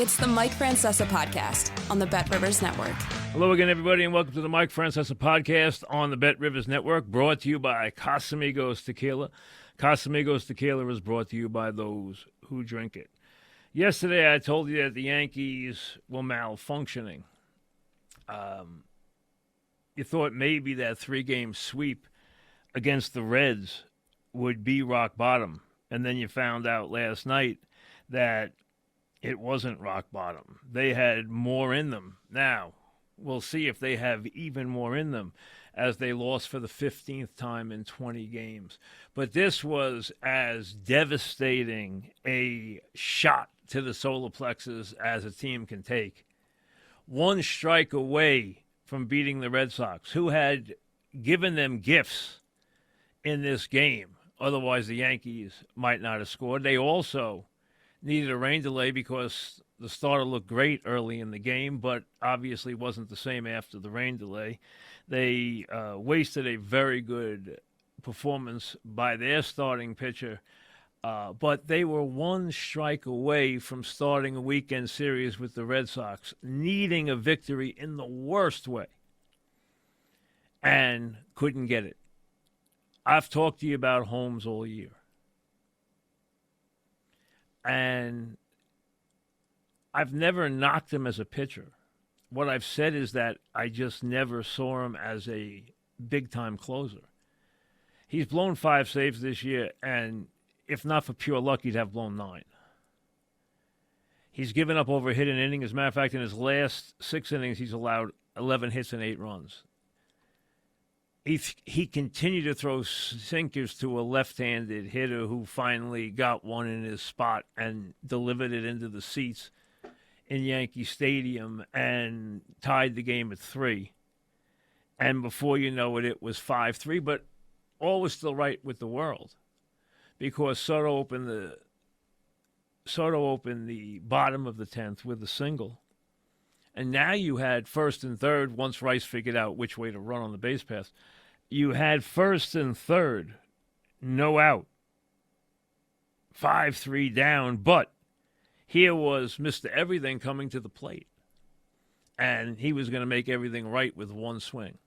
It's the Mike Francesa podcast on the Bet Rivers Network. Hello again, everybody, and welcome to the Mike Francesa podcast on the Bet Rivers Network, brought to you by Casamigos Tequila. Casamigos Tequila is brought to you by those who drink it. Yesterday, I told you that the Yankees were malfunctioning. You thought maybe that three-game sweep against the Reds would be rock bottom, and then you found out last night that it wasn't rock bottom. They had more in them. Now, we'll see if they have even more in them as they lost for the 15th time in 20 games. But this was as devastating a shot to the solar plexus as a team can take. One strike away from beating the Red Sox, who had given them gifts in this game. Otherwise, the Yankees might not have scored. They also needed a rain delay because the starter looked great early in the game, but obviously wasn't the same after the rain delay. They wasted a very good performance by their starting pitcher, but they were one strike away from starting a weekend series with the Red Sox, needing a victory in the worst way, and couldn't get it. I've talked to you about Holmes all year. And I've never knocked him as a pitcher. What I've said is that I just never saw him as a big-time closer. He's blown 5 saves this year, and if not for pure luck, he'd have blown 9. He's given up over a hit an inning. As a matter of fact, in his last 6 innings, he's allowed 11 hits and 8 runs. He continued to throw sinkers to a left-handed hitter who finally got one in his spot and delivered it into the seats in Yankee Stadium and tied the game at 3. And before you know it, it was 5-3. But all was still right with the world because Soto opened the bottom of the 10th with a single. And now you had first and third, once Rice figured out which way to run on the base paths, you had first and third, no out, 5-3 down, but here was Mr. Everything coming to the plate, and he was going to make everything right with one swing.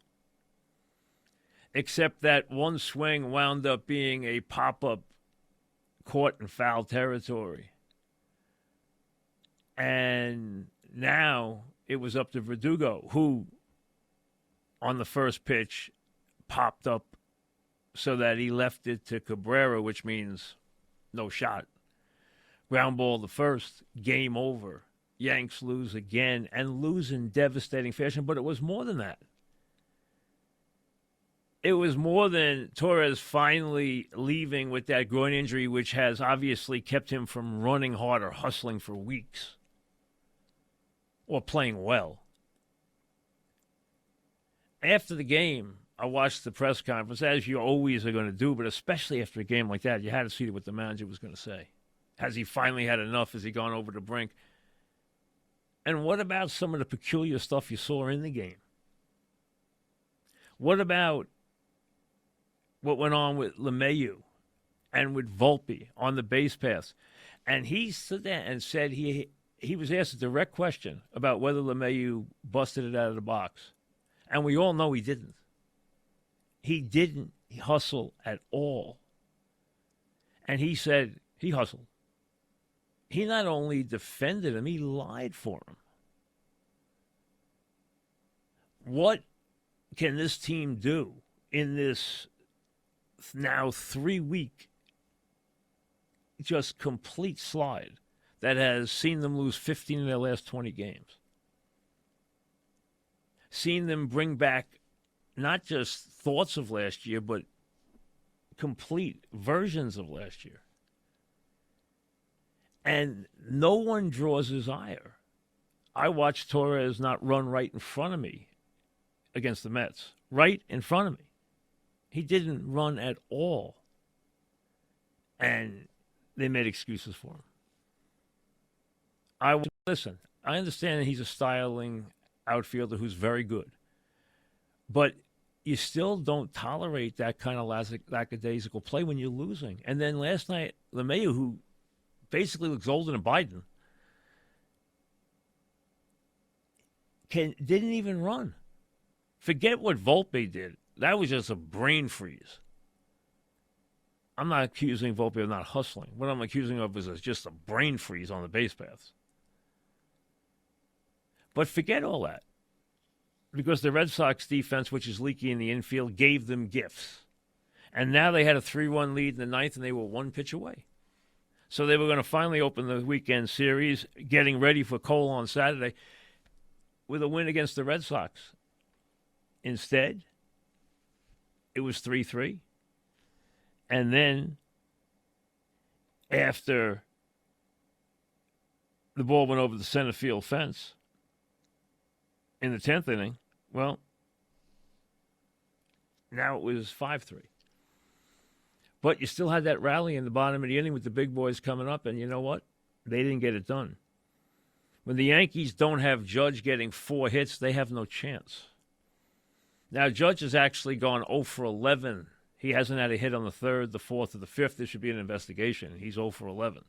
Except that one swing wound up being a pop-up caught in foul territory. And now it was up to Verdugo, who, on the first pitch, popped up so that he left it to Cabrera, which means no shot. Ground ball to first, game over. Yanks lose again and lose in devastating fashion, but it was more than that. It was more than Torres finally leaving with that groin injury, which has obviously kept him from running hard or hustling for weeks. Or playing well. After the game, I watched the press conference, as you always are going to do, but especially after a game like that, you had to see what the manager was going to say. Has he finally had enough? Has he gone over the brink? And what about some of the peculiar stuff you saw in the game? What about what went on with LeMahieu and with Volpe on the base paths? And he stood there and said he was asked a direct question about whether LeMahieu busted it out of the box. And we all know he didn't. He didn't hustle at all. And he said he hustled. He not only defended him, he lied for him. What can this team do in this now 3-week just complete slide that has seen them lose 15 in their last 20 games? Seen them bring back not just thoughts of last year, but complete versions of last year. And no one draws his ire. I watched Torres not run right in front of me against the Mets. Right in front of me. He didn't run at all. And they made excuses for him. Listen, I understand that he's a styling outfielder who's very good. But you still don't tolerate that kind of lackadaisical play when you're losing. And then last night, LeMahieu, who basically looks older than Biden, didn't even run. Forget what Volpe did. That was just a brain freeze. I'm not accusing Volpe of not hustling. What I'm accusing of is just a brain freeze on the base paths. But forget all that. Because the Red Sox defense, which is leaky in the infield, gave them gifts. And now they had a 3-1 lead in the ninth, and they were one pitch away. So they were going to finally open the weekend series, getting ready for Cole on Saturday, with a win against the Red Sox. Instead, it was 3-3. And then, after the ball went over the center field fence in the 10th inning, well, now it was 5-3. But you still had that rally in the bottom of the inning with the big boys coming up, and you know what? They didn't get it done. When the Yankees don't have Judge getting 4 hits, they have no chance. Now, Judge has actually gone 0 for 11. He hasn't had a hit on the 3rd, the 4th, or the 5th. There should be an investigation. He's 0 for 11.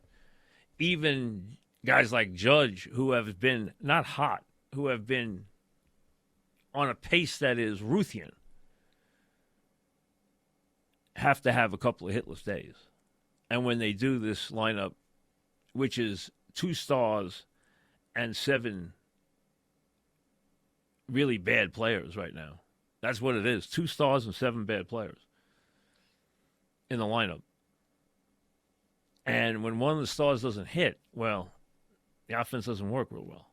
Even guys like Judge, who have been not hot, who have been on a pace that is Ruthian, have to have a couple of hitless days. And when they do, this lineup, which is 2 stars and 7 really bad players right now. That's what it is. 2 stars and 7 bad players in the lineup. And when one of the stars doesn't hit, well, the offense doesn't work real well.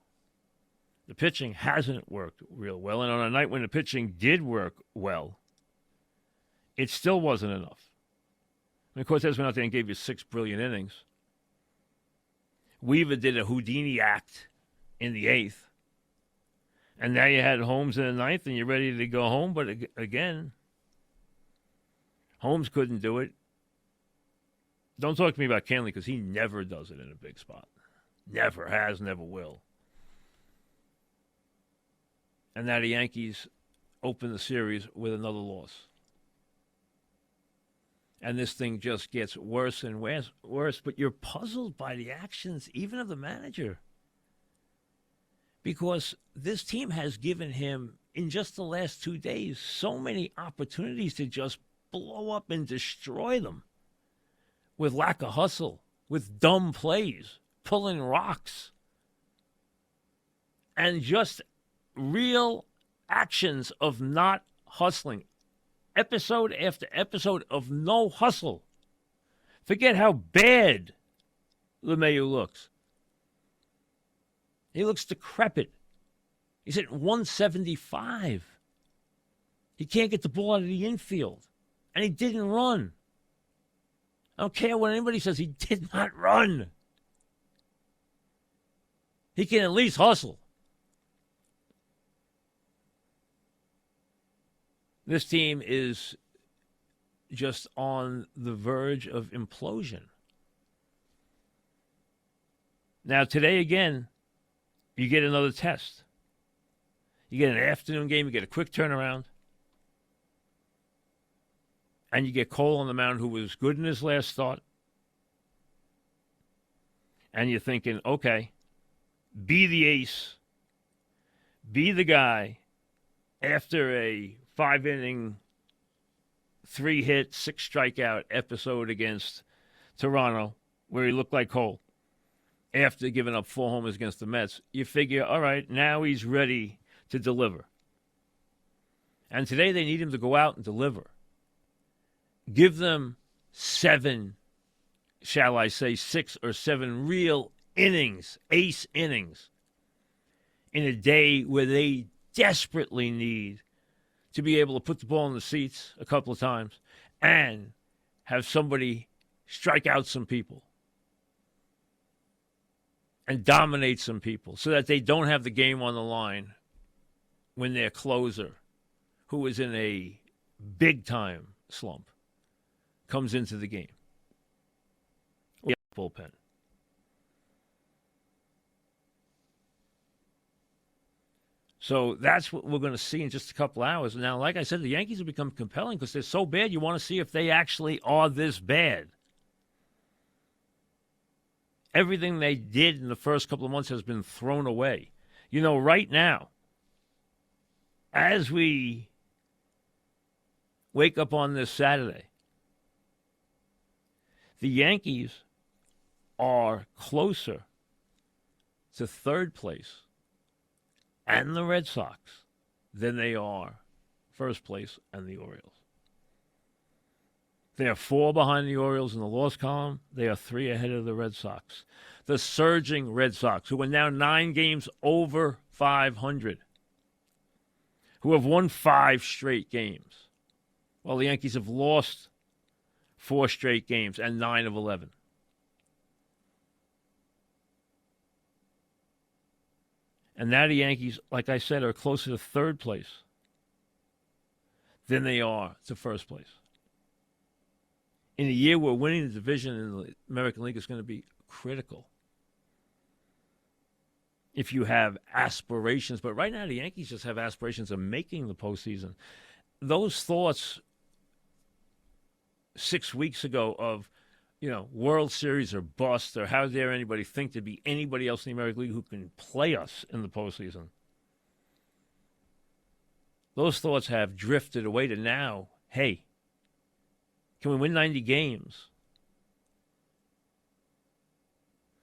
The pitching hasn't worked real well. And on a night when the pitching did work well, it still wasn't enough. I mean, Cortez went out there and gave you 6 brilliant innings. Weaver did a Houdini act in the 8th. And now you had Holmes in the 9th and you're ready to go home. But again, Holmes couldn't do it. Don't talk to me about Canley because he never does it in a big spot. Never has, never will. And now the Yankees open the series with another loss. And this thing just gets worse and worse. But you're puzzled by the actions even of the manager. Because this team has given him, in just the last 2 days, so many opportunities to just blow up and destroy them. With lack of hustle, with dumb plays, pulling rocks. And just real actions of not hustling. Episode after episode of no hustle. Forget how bad LeMahieu looks. He looks decrepit. He's at 175. He can't get the ball out of the infield. And he didn't run. I don't care what anybody says. He did not run. He can at least hustle. This team is just on the verge of implosion. Now, today again, you get another test. You get an afternoon game, you get a quick turnaround, and you get Cole on the mound, who was good in his last start. And you're thinking, okay, be the ace, be the guy after a 5-inning, 3-hit, 6-strikeout episode against Toronto, where he looked like Cole. After giving up 4 homers against the Mets, you figure, all right, now he's ready to deliver. And today they need him to go out and deliver. Give them 7, shall I say, 6 or 7 real innings, ace innings, in a day where they desperately need to be able to put the ball in the seats a couple of times and have somebody strike out some people and dominate some people so that they don't have the game on the line when their closer, who is in a big-time slump, comes into the game. Or bullpen. So that's what we're going to see in just a couple hours. Now, like I said, the Yankees have become compelling because they're so bad. You want to see if they actually are this bad. Everything they did in the first couple of months has been thrown away. You know, right now, as we wake up on this Saturday, the Yankees are closer to third place and the Red Sox than they are first place and the Orioles. They are 4 behind the Orioles in the loss column. They are 3 ahead of the Red Sox. The surging Red Sox, who are now 9 games over 500, who have won 5 straight games, while the Yankees have lost 4 straight games and 9 of 11. And now the Yankees, like I said, are closer to third place than they are to first place. In a year where winning the division in the American League is going to be critical if you have aspirations. But right now the Yankees just have aspirations of making the postseason. Those thoughts 6 weeks ago of, World Series or bust, or how dare anybody think there'd be anybody else in the American League who can play us in the postseason. Those thoughts have drifted away to now, hey, can we win 90 games?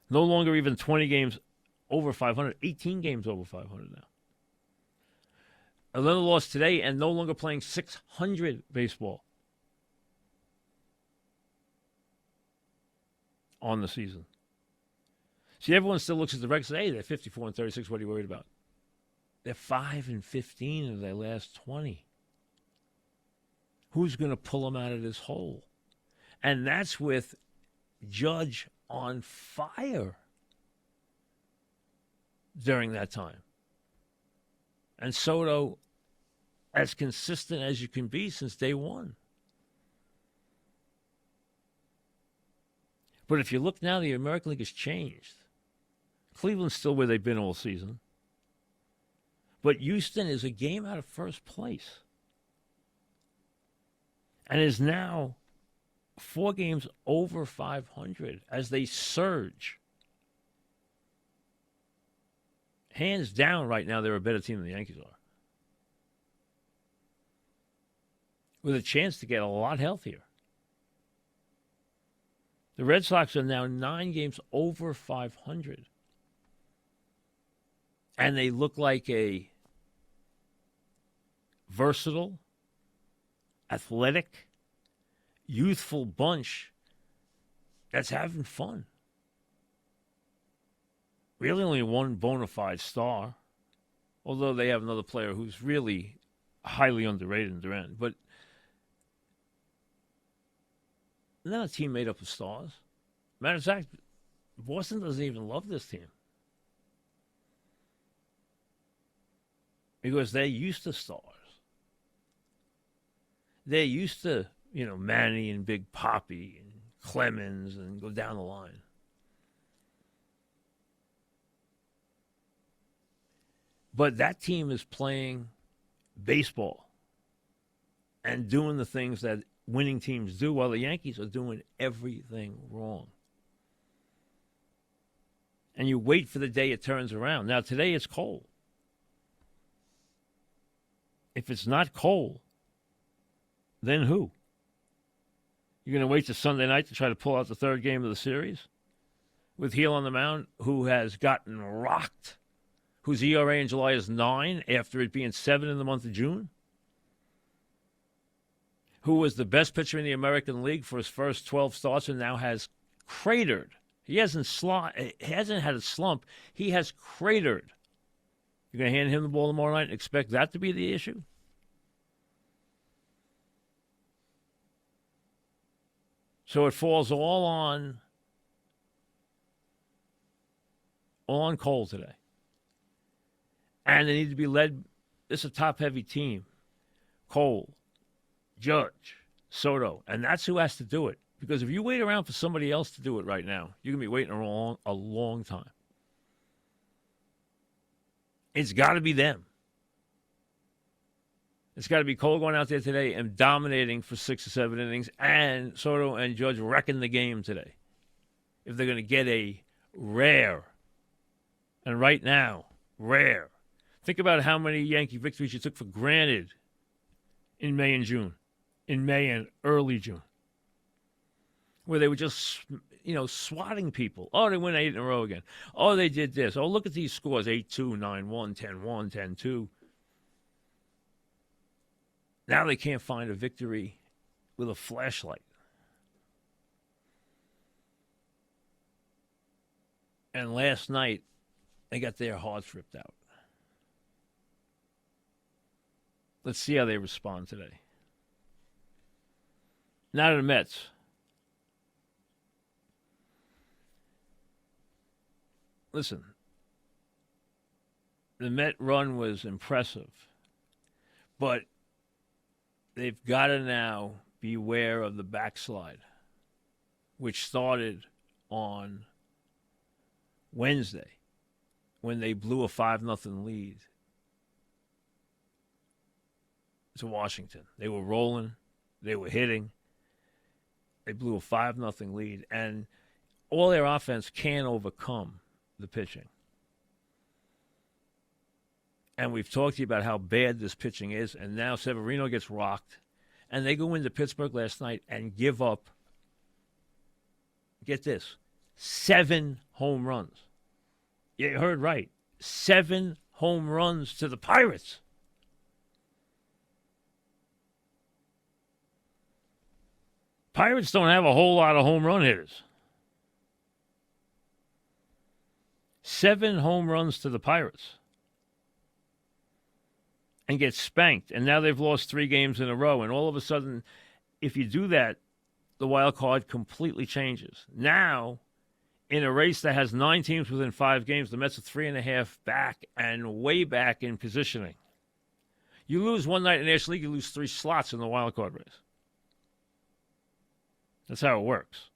No longer even 20 games over 500, 18 games over 500 now. Another loss today and no longer playing 600 baseball on the season. See, everyone still looks at the record and says, hey, they're 54-36, what are you worried about? They're 5-15 of their last 20. Who's going to pull them out of this hole? And that's with Judge on fire during that time. And Soto as consistent as you can be since day one. But if you look now, the American League has changed. Cleveland's still where they've been all season. But Houston is a game out of first place. And is now 4 games over 500 as they surge. Hands down right now, they're a better team than the Yankees are. With a chance to get a lot healthier. The Red Sox are now 9 games over 500. And they look like a versatile, athletic, youthful bunch that's having fun. Really only one bona fide star, although they have another player who's really highly underrated in Durant. But not a team made up of stars. Matter of fact, Boston doesn't even love this team. Because they're used to stars. They're used to, Manny and Big Papi and Clemens and go down the line. But that team is playing baseball and doing the things that winning teams do, while the Yankees are doing everything wrong. And you wait for the day it turns around. Now, today it's cold. If it's not cold, then who? You're going to wait till Sunday night to try to pull out the third game of the series? With Heel on the mound, who has gotten rocked, whose ERA in July is 9 after it being 7 in the month of June? Who was the best pitcher in the American League for his first 12 starts and now has cratered. He hasn't had a slump. He has cratered. You're going to hand him the ball tomorrow night and expect that to be the issue? So it falls all on Cole today. And they need to be led. This is a top-heavy team. Cole, Judge, Soto. And that's who has to do it. Because if you wait around for somebody else to do it right now, you're going to be waiting a long time. It's got to be them. It's got to be Cole going out there today and dominating for 6 or 7 innings, and Soto and Judge wrecking the game today. If they're going to get a rare, and right now, rare, Think about how many Yankee victories you took for granted in May and June, in May and early June, where they were just, swatting people. Oh, they win 8 in a row again. Oh, they did this. Oh, look at these scores, 8-2, 9-1, 10-1, 10-2. Now they can't find a victory with a flashlight. And last night, they got their hearts ripped out. Let's see how they respond today. Now to the Mets. Listen, the Met run was impressive, but they've got to now beware of the backslide, which started on Wednesday when they blew a 5-0 lead to Washington. They were rolling. They were hitting. They blew a 5-0 lead, and all their offense can't overcome the pitching. And we've talked to you about how bad this pitching is, and now Severino gets rocked, and they go into Pittsburgh last night and give up, get this, 7 home runs. You heard right. 7 home runs to the Pirates. Pirates don't have a whole lot of home run hitters. 7 home runs to the Pirates. And get spanked. And now they've lost 3 games in a row. And all of a sudden, if you do that, the wild card completely changes. Now, in a race that has 9 teams within 5 games, the Mets are 3.5 back and way back in positioning. You lose one night in the National League, you lose 3 slots in the wild card race. That's how it works.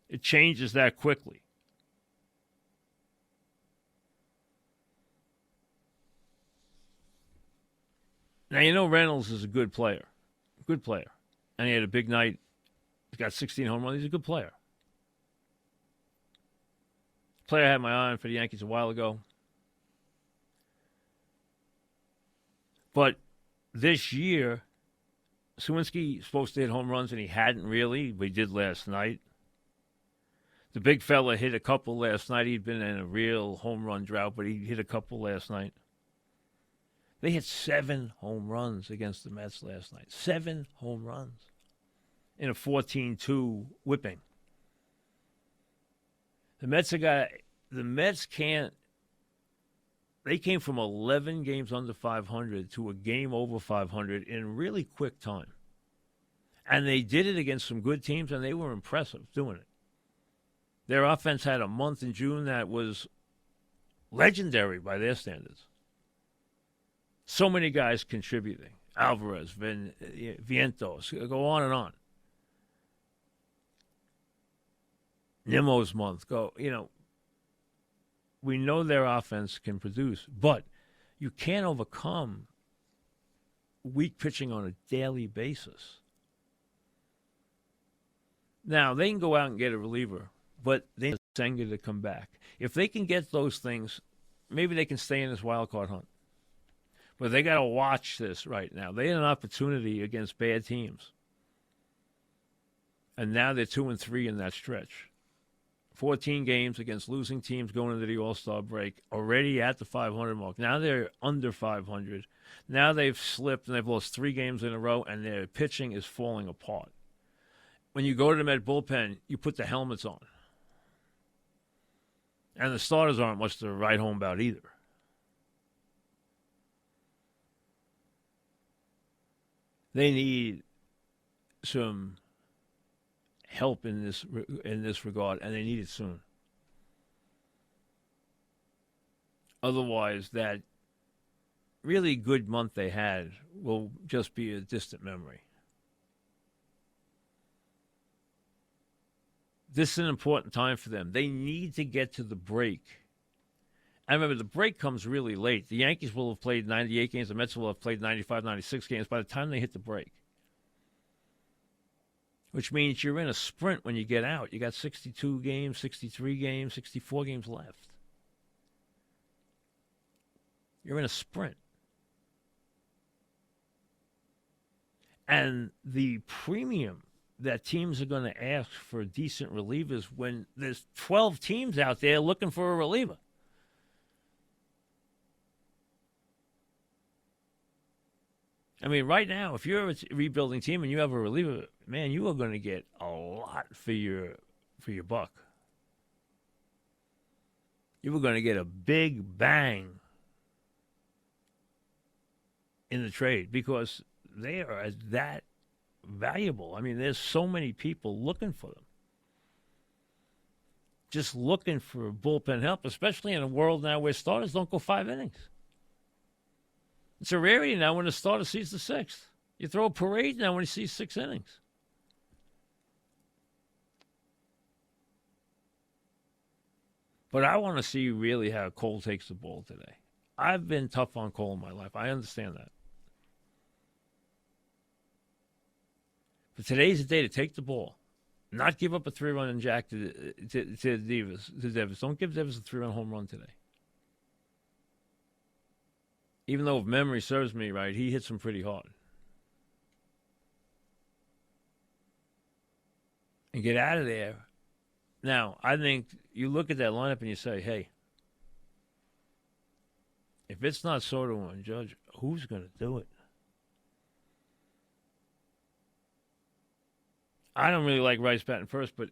It changes that quickly. Now, Reynolds is a good player. Good player. And he had a big night. He's got 16 home runs. He's a good player. Player I had my eye on for the Yankees a while ago. But this year, Sawinski's supposed to hit home runs, and he hadn't really, but he did last night. The big fella hit a couple last night. He'd been in a real home run drought, but he hit a couple last night. They hit 7 home runs against the Mets last night. 7 home runs in a 14-2 whipping. The Mets can't. They came from 11 games under 500 to a game over 500 in really quick time. And they did it against some good teams, and they were impressive doing it. Their offense had a month in June that was legendary by their standards. So many guys contributing. Alvarez, Vientos, go on and on. Nimmo's month, we know their offense can produce, but you can't overcome weak pitching on a daily basis. Now, they can go out and get a reliever, but they need Senga to come back. If they can get those things, maybe they can stay in this wild card hunt. But they got to watch this right now. They had an opportunity against bad teams. And now they're 2-3 in that stretch. 14 games against losing teams going into the All-Star break, already at the 500 mark. Now they're under 500. Now they've slipped and they've lost 3 games in a row, and their pitching is falling apart. When you go to the Met bullpen, you put the helmets on. And the starters aren't much to write home about either. They need some help in this regard, and they need it soon. Otherwise, that really good month they had will just be a distant memory. This is an important time for them. They need to get to the break. And remember, the break comes really late. The Yankees will have played 98 games. The Mets will have played 95, 96 games by the time they hit the break. Which means you're in a sprint when you get out. You got 62 games, 63 games, 64 games left. You're in a sprint. And the premium that teams are going to ask for decent relievers when there's 12 teams out there looking for a reliever. I mean, right now, if you're a rebuilding team and you have a reliever, man, you are going to get a lot for your buck. You were going to get a big bang in the trade because they are that valuable. I mean, there's so many people looking for them. Just looking for bullpen help, especially in a world now where starters don't go 5 innings. It's a rarity now when a starter sees the sixth. You throw a parade now when he sees 6 innings. But I want to see really how Cole takes the ball today. I've been tough on Cole in my life. I understand that. But today's the day to take the ball. Not give up a 3-run jack to Davis. Don't give Davis a 3-run home run today. Even though if memory serves me right, he hits him pretty hard. And get out of there. Now, I think you look at that lineup and you say, hey, if it's not Soto and Judge, who's going to do it? I don't really like Rice batting first, but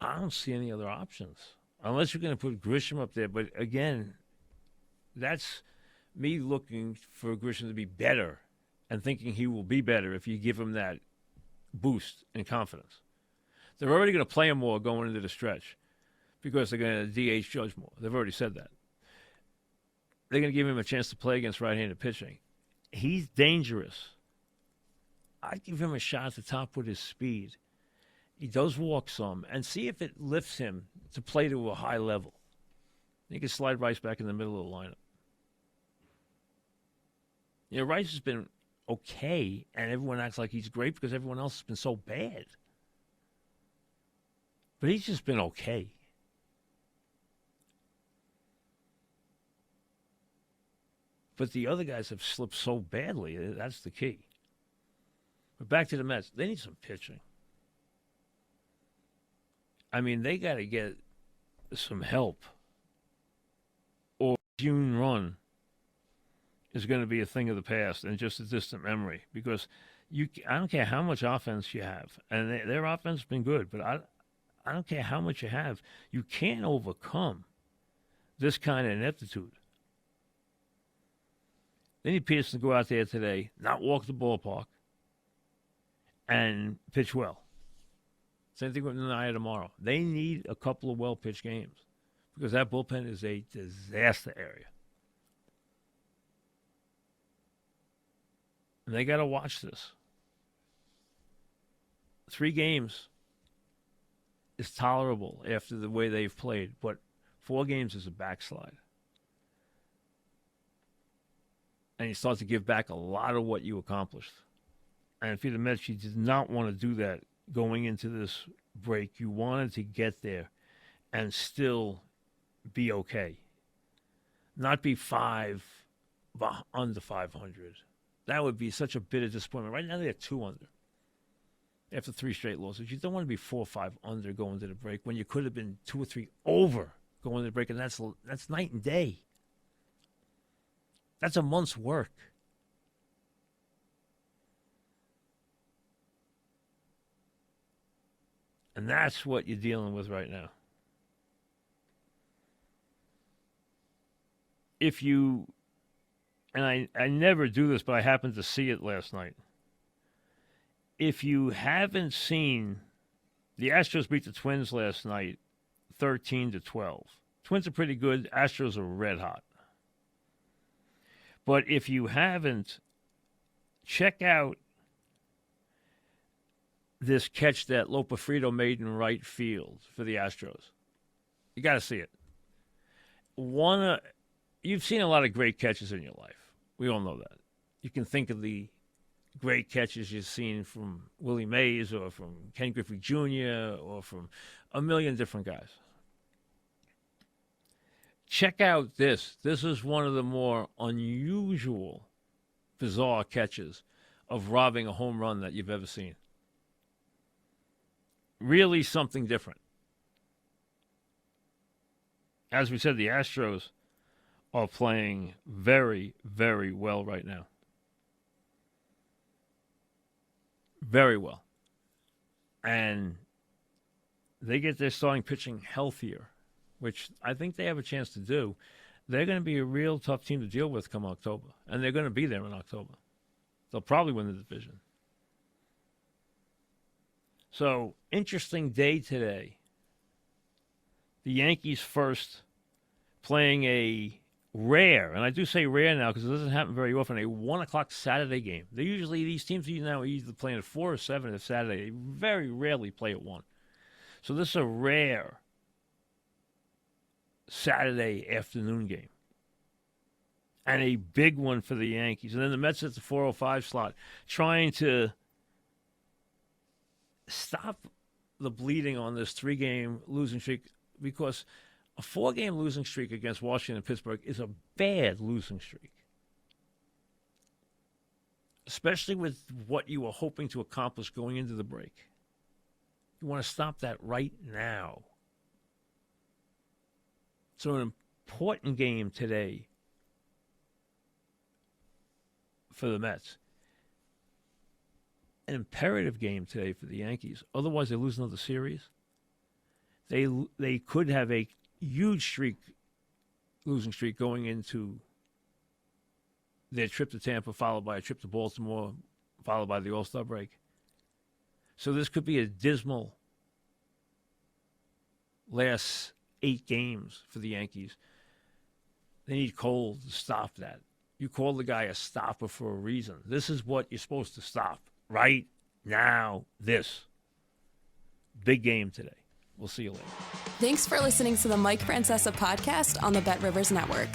I don't see any other options. Unless you're going to put Grisham up there. But again, that's me looking for Grisham to be better and thinking he will be better if you give him that boost and confidence. They're already going to play him more going into the stretch because they're going to DH Judge more. They've already said that. They're going to give him a chance to play against right-handed pitching. He's dangerous. I'd give him a shot at the top with his speed. He does walk some, and see if it lifts him to play to a high level. He can slide Rice back in the middle of the lineup. You know, Rice has been okay, and everyone acts like he's great because everyone else has been so bad. But he's just been okay. But the other guys have slipped so badly. That's the key. But back to the Mets. They need some pitching. I mean, they got to get some help. Or June run is going to be a thing of the past and just a distant memory. Because I don't care how much offense you have. And their offense has been good. But I don't care how much you have. You can't overcome this kind of ineptitude. They need Peterson to go out there today, not walk the ballpark, and pitch well. Same thing with Naya tomorrow. They need a couple of well-pitched games because that bullpen is a disaster area. And they got to watch this. 3 games is tolerable after the way they've played, but 4 games is a backslide. And you start to give back a lot of what you accomplished. And if you're the Mets, you did not want to do that going into this break. You wanted to get there and still be okay. Not be under 500. That would be such a bitter disappointment. Right now they're 2 under after 3 straight losses. You don't want to be 4 or 5 under going to the break when you could have been 2 or 3 over going to the break, and that's night and day. That's a month's work. And that's what you're dealing with right now. If you, and I never do this, but I happened to see it last night. If you haven't seen, the Astros beat the Twins last night 13-12. Twins are pretty good. Astros are red hot. But if you haven't, check out this catch that Lopafrito made in right field for the Astros. You got to see it. You've seen a lot of great catches in your life. We all know that. You can think of the great catches you've seen from Willie Mays or from Ken Griffey Jr. or from a million different guys. check out this. This is one of the more unusual, bizarre catches of robbing a home run that you've ever seen. Really something different. As we said, the Astros are playing very, very well right now. Very well. And they get their starting pitching healthier, which I think they have a chance to do. They're going to be a real tough team to deal with come October. And they're going to be there in October. They'll probably win the division. So, interesting day today. The Yankees first playing a rare, and I do say rare now because it doesn't happen very often, a 1 o'clock Saturday game. They usually, these teams now either playing at 4 or 7 at Saturday. They very rarely play at 1. So this is a rare Saturday afternoon game. And a big one for the Yankees. And then the Mets at the 4:05 slot, trying to stop the bleeding on this 3-game losing streak, because a 4-game losing streak against Washington and Pittsburgh is a bad losing streak. Especially with what you were hoping to accomplish going into the break. You want to stop that right now. So an important game today for the Mets. An imperative game today for the Yankees. Otherwise, they lose another series. They could have a huge losing streak going into their trip to Tampa, followed by a trip to Baltimore, followed by the All-Star break. So this could be a dismal last 8 games for the Yankees. They need Cole to stop that. You call the guy a stopper for a reason. This is what you're supposed to stop right now. This big game today. We'll see you later. Thanks for listening to the Mike Francesa podcast on the Bet Rivers Network.